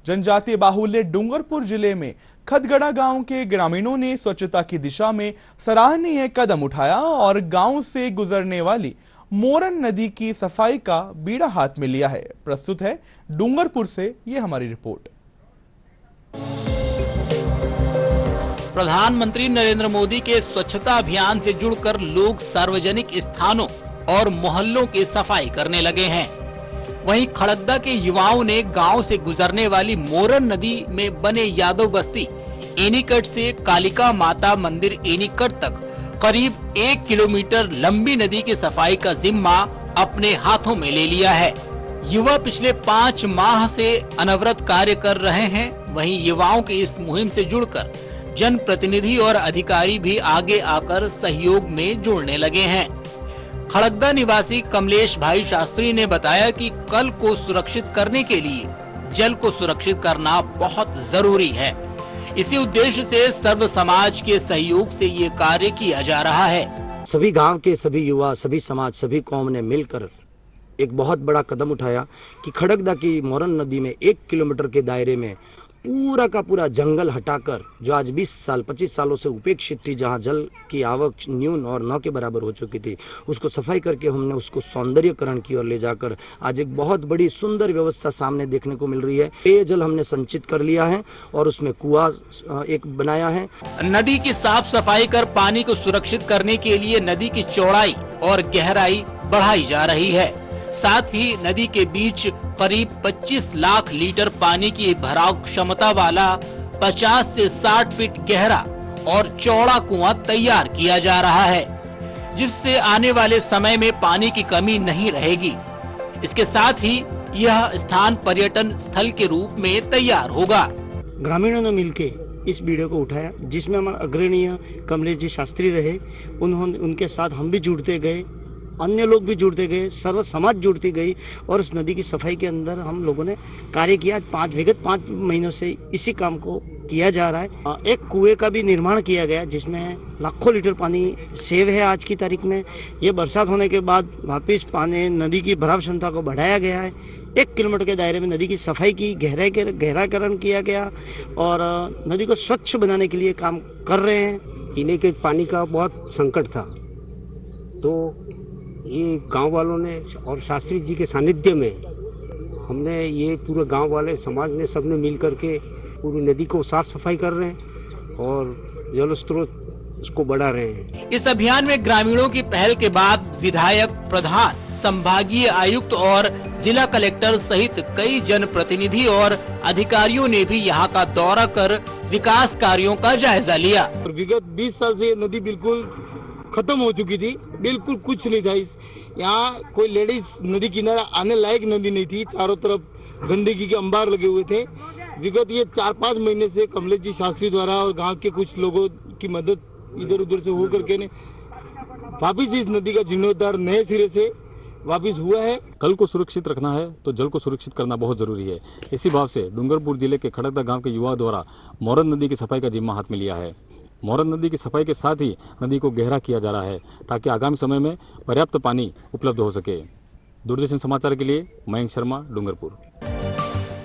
जनजातीय बाहुल्य डूंगरपुर जिले में खदगड़ा गांव के ग्रामीणों ने स्वच्छता की दिशा में सराहनीय कदम उठाया और गांव से गुजरने वाली मोरन नदी की सफाई का बीड़ा हाथ में लिया है। प्रस्तुत है डूंगरपुर से ये हमारी रिपोर्ट। प्रधानमंत्री नरेंद्र मोदी के स्वच्छता अभियान से जुड़कर लोग सार्वजनिक स्थानों और मोहल्लों की सफाई करने लगे हैं। वहीं खड़गदा के युवाओं ने गांव से गुजरने वाली मोरन नदी में बने यादव बस्ती एनीकट से कालिका माता मंदिर एनीकट तक करीब 1 किलोमीटर लंबी नदी की सफाई का जिम्मा अपने हाथों में ले लिया है। युवा पिछले 5 माह से अनवरत कार्य कर रहे हैं। वहीं युवाओं की इस मुहिम से जुड़कर जनप्रतिनिधि और अधिकारी भी आगे आकर सहयोग में जुड़ने लगे हैं। खड़गदा निवासी कमलेश भाई शास्त्री ने बताया कि कल को सुरक्षित करने के लिए जल को सुरक्षित करना बहुत जरूरी है। इसी उद्देश्य से सर्व समाज के सहयोग से ये कार्य किया जा रहा है। सभी गांव के सभी युवा, सभी समाज, सभी कौम ने मिलकर एक बहुत बड़ा कदम उठाया कि खड़गदा की मोरन नदी में 1 किलोमीटर के दायरे में पूरा का पूरा जंगल हटाकर, जो आज 20-25 सालों से उपेक्षित थी, जहां जल की आवक न्यून और न के बराबर हो चुकी थी, उसको सफाई करके हमने उसको सौंदर्यकरण की ओर ले जाकर आज एक बहुत बड़ी सुंदर व्यवस्था सामने देखने को मिल रही है। पेयजल हमने संचित कर लिया है और उसमें कुआं एक बनाया है। नदी की साफ सफाई कर पानी को सुरक्षित करने के लिए नदी की चौड़ाई और गहराई बढ़ाई जा रही है। साथ ही नदी के बीच करीब 25 लाख लीटर पानी की भराव क्षमता वाला 50 से 60 फीट गहरा और चौड़ा कुआं तैयार किया जा रहा है, जिससे आने वाले समय में पानी की कमी नहीं रहेगी। इसके साथ ही यह स्थान पर्यटन स्थल के रूप में तैयार होगा। ग्रामीणों ने मिलकर इस वीडियो को उठाया, जिसमें हमारे अग्रणीय कमलेश जी शास्त्री रहे। उनके साथ हम भी जुड़ते गए, अन्य लोग भी जुड़ते गए, सर्व समाज जुड़ती गई और उस नदी की सफाई के अंदर हम लोगों ने कार्य किया। 5 महीनों से इसी काम को किया जा रहा है। एक कुएं का भी निर्माण किया गया, जिसमें लाखों लीटर पानी सेव है। आज की तारीख में ये बरसात होने के बाद वापस पानी नदी की भराव क्षमता को बढ़ाया गया है। 1 किलोमीटर के दायरे में नदी की सफाई की, गहराकरण किया गया और नदी को स्वच्छ बनाने के लिए काम कर रहे हैं। पीने के पानी का बहुत संकट था, तो ये गांव वालों ने और शास्त्री जी के सानिध्य में हमने ये पूरे गांव वाले समाज ने सबने मिल करके पूरी नदी को साफ सफाई कर रहे हैं और जल स्रोत उसको बढ़ा रहे हैं। इस अभियान में ग्रामीणों की पहल के बाद विधायक, प्रधान, संभागीय आयुक्त और जिला कलेक्टर सहित कई जनप्रतिनिधि और अधिकारियों ने भी यहाँ का दौरा कर विकास कार्यों का जायजा लिया। विगत 20 साल से ये नदी बिल्कुल खत्म हो चुकी थी, बिल्कुल कुछ नहीं था। यहाँ कोई लेडीज नदी किनारा आने लायक नदी नहीं थी, चारों तरफ गंदगी के अंबार लगे हुए थे। विगत ये 4-5 महीने से कमलेश जी शास्त्री द्वारा और गांव के कुछ लोगों की मदद इधर उधर से होकर के ने वापिस इस नदी का जीर्णोद्धार नए सिरे से वापिस हुआ है। कल को सुरक्षित रखना है तो जल को सुरक्षित करना बहुत जरूरी है। इसी भाव से डूंगरपुर जिले के खड़गदा गांव के युवाओं द्वारा मोरन नदी की सफाई का जिम्मा हाथ में लिया है। मोरन नदी की सफाई के साथ ही नदी को गहरा किया जा रहा है, ताकि आगामी समय में पर्याप्त पानी उपलब्ध हो सके। दूरदर्शन समाचार के लिए मयंक शर्मा, डूंगरपुर।